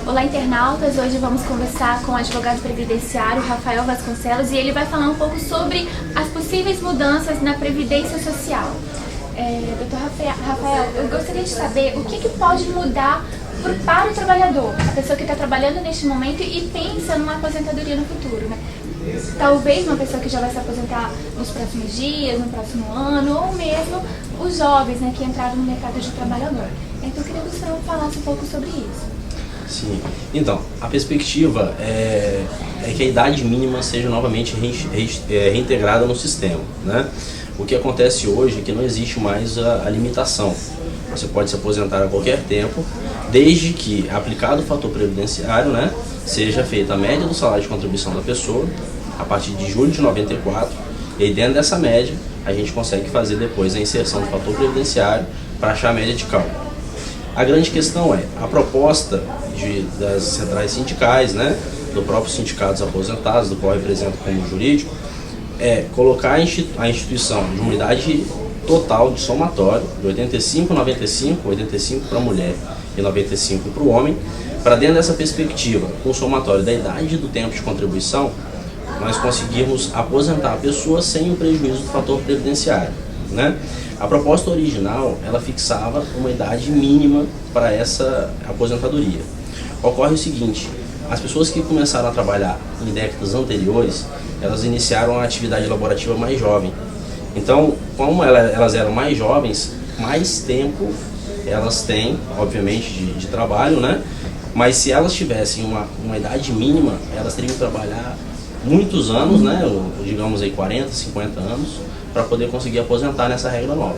Olá, internautas! Hoje vamos conversar com o advogado previdenciário Rafael Vasconcelos e ele vai falar um pouco sobre as possíveis mudanças na Previdência Social. Doutor Rafael, eu gostaria de saber o que pode mudar para o trabalhador, a pessoa que está trabalhando neste momento e pensa numa aposentadoria no futuro, né? Talvez uma pessoa que já vai se aposentar nos próximos dias, no próximo ano, ou mesmo os jovens, né, que entraram no mercado de trabalhador. Então eu queria que o senhor falasse um pouco sobre isso. Sim, então, a perspectiva é que a idade mínima seja novamente reintegrada no sistema, né? O que acontece hoje é que não existe mais a limitação. Você pode se aposentar a qualquer tempo, desde que, aplicado o fator previdenciário, né, seja feita a média do salário de contribuição da pessoa, a partir de julho de 94, e aí dentro dessa média, a gente consegue fazer depois a inserção do fator previdenciário para achar a média de cálculo. A grande questão é, a proposta das centrais sindicais, né, do próprio sindicato dos aposentados, do qual eu represento como jurídico, é colocar a instituição de uma idade total de somatório, de 85, 95, 85 para a mulher e 95 para o homem, para dentro dessa perspectiva, com o somatório da idade e do tempo de contribuição, nós conseguirmos aposentar a pessoa sem o prejuízo do fator previdenciário, né? A proposta original, ela fixava uma idade mínima para essa aposentadoria. Ocorre o seguinte, as pessoas que começaram a trabalhar em décadas anteriores, elas iniciaram a atividade laborativa mais jovem. Então, como elas eram mais jovens, mais tempo elas têm, obviamente, de trabalho, né? Mas se elas tivessem uma idade mínima, elas teriam que trabalhar muitos anos, né? Digamos aí 40, 50 anos, para poder conseguir aposentar nessa regra nova.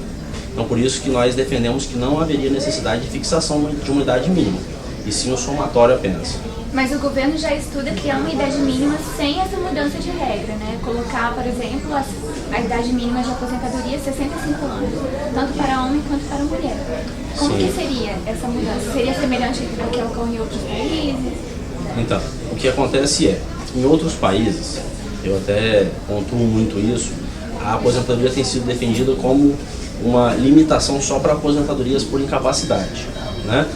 Então, por isso que nós defendemos que não haveria necessidade de fixação de uma idade mínima, e sim o somatório apenas. Mas o governo já estuda criar uma idade mínima sem essa mudança de regra, né? Colocar, por exemplo, a idade mínima de aposentadoria 65 anos, tanto para homem quanto para mulher. Como Sim. que seria essa mudança? Seria semelhante ao que ocorre em outros países? Então, o que acontece é, em outros países, eu até pontuo muito isso, a aposentadoria tem sido defendida como uma limitação só para aposentadorias por incapacidade, né?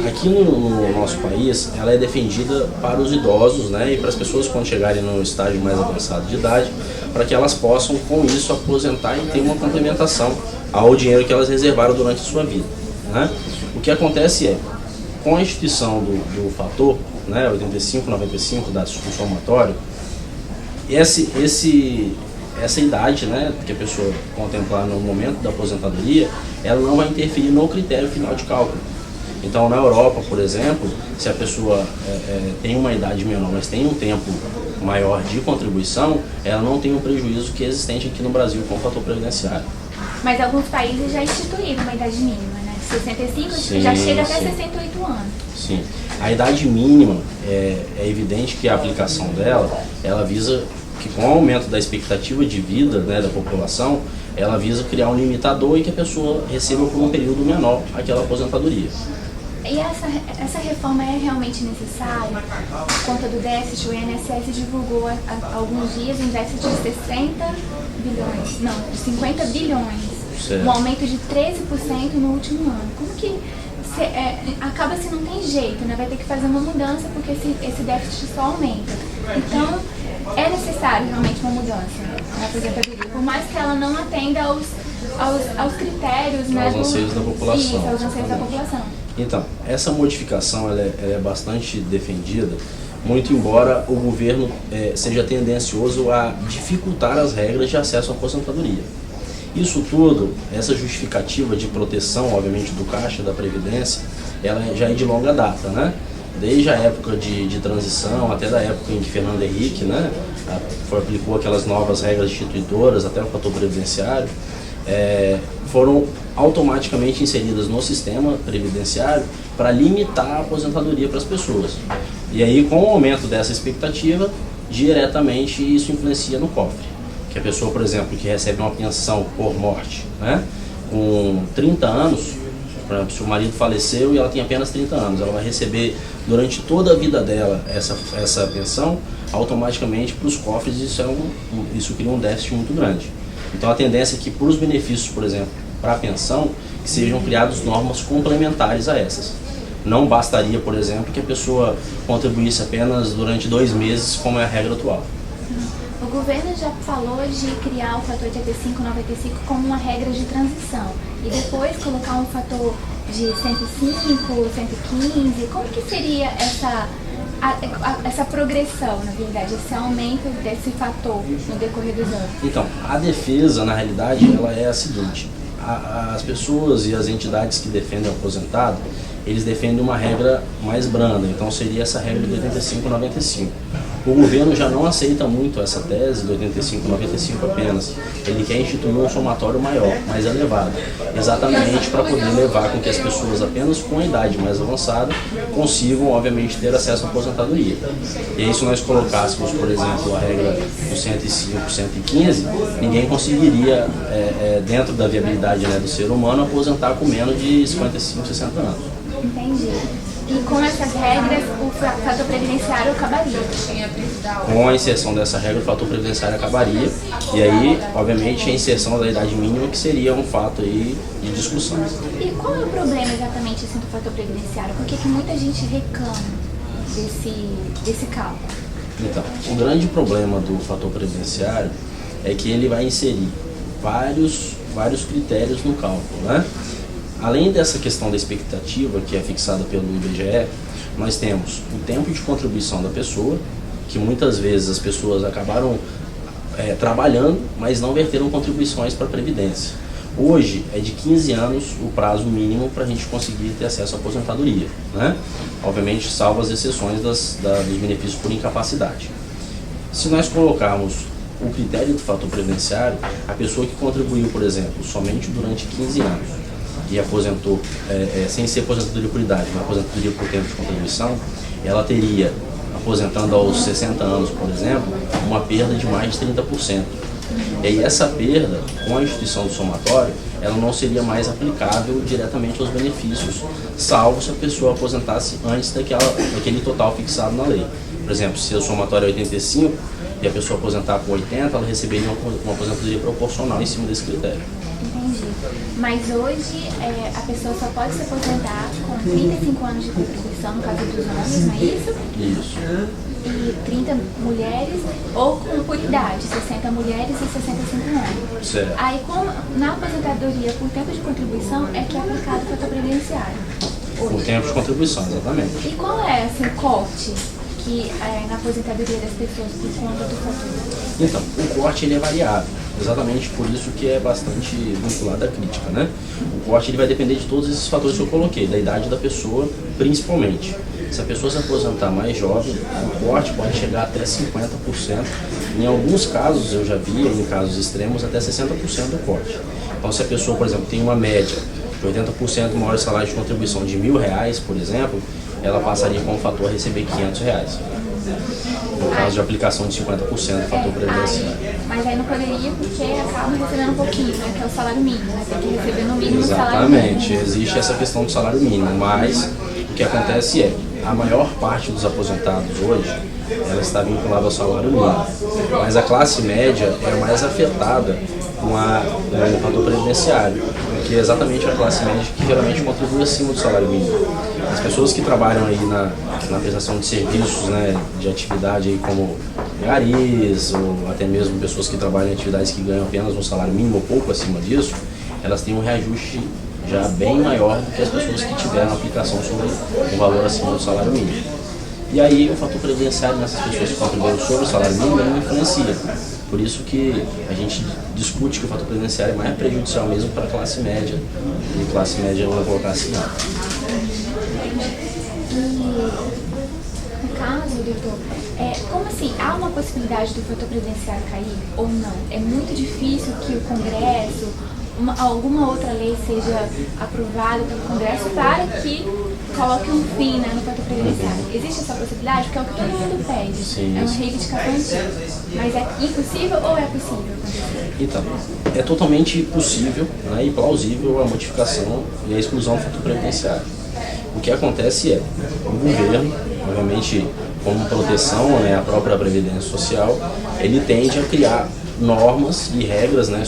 Aqui no nosso país, ela é defendida para os idosos, né, e para as pessoas quando chegarem no estágio mais avançado de idade, para que elas possam, com isso, aposentar e ter uma complementação ao dinheiro que elas reservaram durante a sua vida, né? O que acontece é, com a instituição do fator, né, 85, 95 do somatório, essa idade, né, que a pessoa contemplar no momento da aposentadoria, ela não vai interferir no critério final de cálculo. Então, na Europa, por exemplo, se a pessoa tem uma idade menor, mas tem um tempo maior de contribuição, ela não tem o prejuízo que é existente aqui no Brasil com o fator previdenciário. Mas alguns países já instituíram uma idade mínima, né? 65 Sim, já chega até sim. 68 anos. Sim. A idade mínima, é evidente que a aplicação dela, ela visa que com o aumento da expectativa de vida, né, da população, ela visa criar um limitador e que a pessoa receba por um período menor aquela aposentadoria. E essa reforma é realmente necessária? Por conta do déficit, o INSS divulgou há alguns dias um déficit de 50 bilhões, Certo. um aumento de 13% no último ano. Como que acaba se não tem jeito, né? Vai ter que fazer uma mudança porque esse déficit só aumenta. Então, é necessário realmente uma mudança na aposentadoria, por mais que ela não atenda aos critérios, né, aos anseios da população. Isso, aos anseios da população. Então, essa modificação ela é bastante defendida, muito embora o governo seja tendencioso a dificultar as regras de acesso à aposentadoria. Isso tudo, essa justificativa de proteção, obviamente, do Caixa, da Previdência, ela já é de longa data, né? Desde a época de transição, até da época em que Fernando Henrique, né, aplicou aquelas novas regras instituidoras, até o fator previdenciário, foram automaticamente inseridas no sistema previdenciário para limitar a aposentadoria para as pessoas. E aí, com o aumento dessa expectativa, diretamente isso influencia no cofre. Que a pessoa, por exemplo, que recebe uma pensão por morte, né, com 30 anos, por exemplo, se o marido faleceu e ela tem apenas 30 anos, ela vai receber durante toda a vida dela essa pensão, automaticamente para os cofres isso cria um déficit muito grande. Então a tendência é que para os benefícios, por exemplo, para a pensão, que sejam criadas normas complementares a essas. Não bastaria, por exemplo, que a pessoa contribuísse apenas durante 2 meses, como é a regra atual. O governo já falou de criar o fator de 85/95 como uma regra de transição e depois colocar um fator de 105, 115. Como que seria essa progressão, na verdade, esse aumento desse fator no decorrer dos anos? Então, a defesa, na realidade, ela é a seguinte: as pessoas e as entidades que defendem o aposentado, eles defendem uma regra mais branda, então seria essa regra de 85/95. O governo já não aceita muito essa tese de 85/95 apenas. Ele quer instituir um somatório maior, mais elevado, exatamente para poder levar com que as pessoas apenas com a idade mais avançada consigam, obviamente, ter acesso à aposentadoria. E aí, se nós colocássemos, por exemplo, a regra do 105, 115, ninguém conseguiria, dentro da viabilidade, né, do ser humano, aposentar com menos de 55, 60 anos. Entendi. E com essas regras, o fator previdenciário acabaria? Com a inserção dessa regra, o fator previdenciário acabaria. E aí, obviamente, a inserção da idade mínima que seria um fato aí de discussão. E qual é o problema exatamente assim, do fator previdenciário? Por que muita gente reclama desse cálculo? Então, o grande problema do fator previdenciário é que ele vai inserir vários critérios no cálculo, né? Além dessa questão da expectativa, que é fixada pelo IBGE, nós temos o tempo de contribuição da pessoa, que muitas vezes as pessoas acabaram trabalhando, mas não verteram contribuições para a Previdência. Hoje é de 15 anos o prazo mínimo para a gente conseguir ter acesso à aposentadoria, né? Obviamente, salvo as exceções dos benefícios por incapacidade. Se nós colocarmos o critério do fator previdenciário, a pessoa que contribuiu, por exemplo, somente durante 15 anos, e aposentou, sem ser aposentadoria por idade, mas aposentadoria por tempo de contribuição, ela teria, aposentando aos 60 anos, por exemplo, uma perda de mais de 30%. E aí essa perda, com a instituição do somatório, ela não seria mais aplicável diretamente aos benefícios, salvo se a pessoa aposentasse antes daquele total fixado na lei. Por exemplo, se o somatório é 85 e a pessoa aposentar com 80, ela receberia uma aposentadoria proporcional em cima desse critério. Entendi. Mas hoje a pessoa só pode se aposentar com 35 anos de contribuição, no caso dos homens, não é isso? Isso. E 30 mulheres, ou por idade, 60 mulheres e 65 homens. Certo. Aí, como na aposentadoria por tempo de contribuição é que é aplicado o fator previdenciário. Por tempo de contribuição, exatamente. E qual é assim, o corte na aposentadoria das pessoas por conta do fator? Então, o corte ele é variável, exatamente por isso que é bastante vinculado à crítica, né? O corte ele vai depender de todos esses fatores que eu coloquei, da idade da pessoa principalmente. Se a pessoa se aposentar mais jovem, o corte pode chegar até 50%. Em alguns casos, eu já vi, em casos extremos, até 60% do corte. Então, se a pessoa, por exemplo, tem uma média de 80% maior salário de contribuição de R$1.000, por exemplo, ela passaria com o fator a receber R$500. No caso de aplicação de 50% do fator previdenciário. Mas aí não poderia porque acaba recebendo um pouquinho, né? Que é o salário mínimo, né? Tem que receber no mínimo o salário mínimo. Exatamente, existe essa questão do salário mínimo, mas o que acontece é, a maior parte dos aposentados hoje, ela está vinculada ao salário mínimo. Mas a classe média é mais afetada com o fator previdenciário, que é exatamente a classe média que geralmente contribui acima do salário mínimo. As pessoas que trabalham aí na prestação de serviços, né, de atividade aí como garis, ou até mesmo pessoas que trabalham em atividades que ganham apenas um salário mínimo ou pouco acima disso, elas têm um reajuste já bem maior do que as pessoas que tiveram aplicação sobre um valor acima do salário mínimo. E aí o fator previdenciário nessas pessoas que contribuem sobre o salário mínimo não influencia. Por isso que a gente discute que o fator previdenciário é mais prejudicial mesmo para a classe média. E classe média eu vou colocar assim. No caso, doutor, como assim? Há uma possibilidade do fator previdenciário cair ou não? É muito difícil que o Congresso, alguma outra lei seja aprovada pelo Congresso para que coloque um fim, né, no fator previdenciário. Existe essa possibilidade? Porque é o que todo mundo pede. Sim, é uma reivindicação antiga. Mas é impossível ou é possível? Então, é totalmente possível, né, e plausível a modificação e a exclusão do fator previdenciário. O que acontece é, o governo, obviamente, como proteção, né, à própria Previdência Social, ele tende a criar normas e regras, né,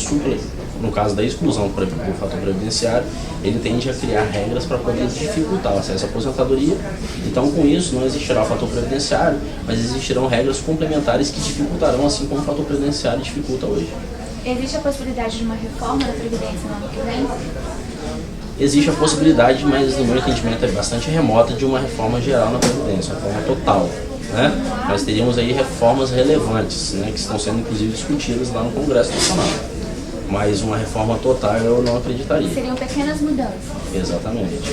no caso da exclusão do fator previdenciário, ele tende a criar regras para poder dificultar o acesso à aposentadoria. Então, com isso, não existirá o fator previdenciário, mas existirão regras complementares que dificultarão, assim como o fator previdenciário dificulta hoje. Existe a possibilidade de uma reforma da Previdência no ano que vem? Existe a possibilidade, mas no meu entendimento é bastante remota, de uma reforma geral na Previdência, uma reforma total, né? Nós teríamos aí reformas relevantes, né, que estão sendo inclusive discutidas lá no Congresso Nacional. Mas uma reforma total eu não acreditaria. Seriam pequenas mudanças. Exatamente.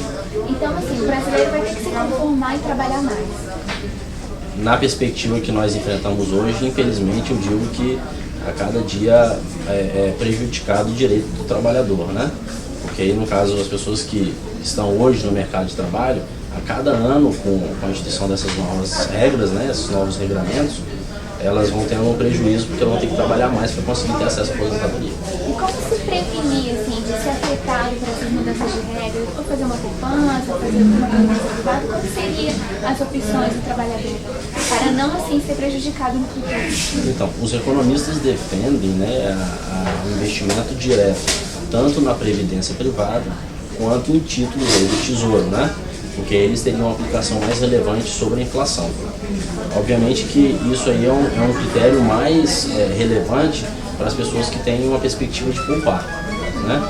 Então, assim, o brasileiro vai ter que se conformar e trabalhar mais. Na perspectiva que nós enfrentamos hoje, infelizmente eu digo que a cada dia é prejudicado o direito do trabalhador, né? Porque aí, no caso, as pessoas que estão hoje no mercado de trabalho, a cada ano, com a instituição dessas novas regras, né, esses novos regramentos, elas vão tendo um prejuízo porque elas vão ter que trabalhar mais para conseguir ter acesso à aposentadoria. E como se prevenir, assim, de ser afetado por essas mudanças de regras? Ou fazer uma poupança, ou fazer uma previdência privada? Quais seriam as opções do trabalhador para não, assim, ser prejudicado no futuro? Então, os economistas defendem, né, o investimento direto, tanto na previdência privada quanto em títulos aí do Tesouro, né? Porque eles teriam uma aplicação mais relevante sobre a inflação. Obviamente que isso aí é um critério mais relevante para as pessoas que têm uma perspectiva de poupar, né?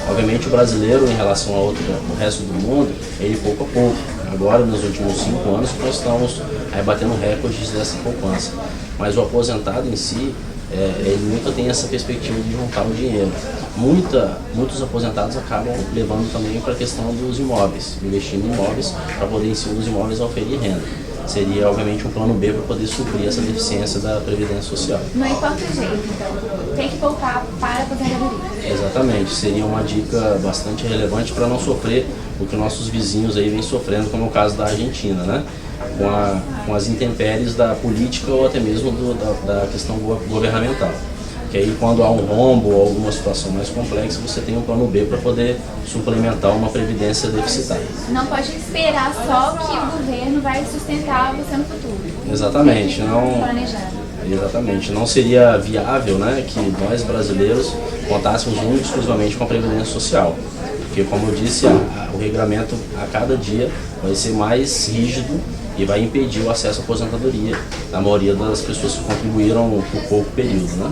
Obviamente o brasileiro, em relação ao resto do mundo, ele poupa pouco. Agora, nos últimos 5 anos, nós estamos aí batendo recordes dessa poupança. Mas o aposentado em si, ele nunca tem essa perspectiva de juntar o dinheiro. Muitos aposentados acabam levando também para a questão dos imóveis, investindo em imóveis para poder, em cima dos imóveis, oferir renda. Seria, obviamente, um plano B para poder suprir essa deficiência da Previdência Social. Não importa o jeito, então, tem que poupar para a aposentadoria. Exatamente, seria uma dica bastante relevante para não sofrer o que nossos vizinhos aí vêm sofrendo, como é o caso da Argentina, né? Com as intempéries da política ou até mesmo da questão governamental. Que aí, quando há um rombo ou alguma situação mais complexa, você tem um plano B para poder suplementar uma previdência deficitária. Não pode esperar só que o governo vai sustentar você no futuro. Exatamente, não. Planejado. Exatamente, não seria viável, né, que nós brasileiros contássemos única e exclusivamente com a previdência social. Porque, como eu disse, o regramento a cada dia vai ser mais rígido e vai impedir o acesso à aposentadoria da maioria das pessoas que contribuíram por pouco período, né?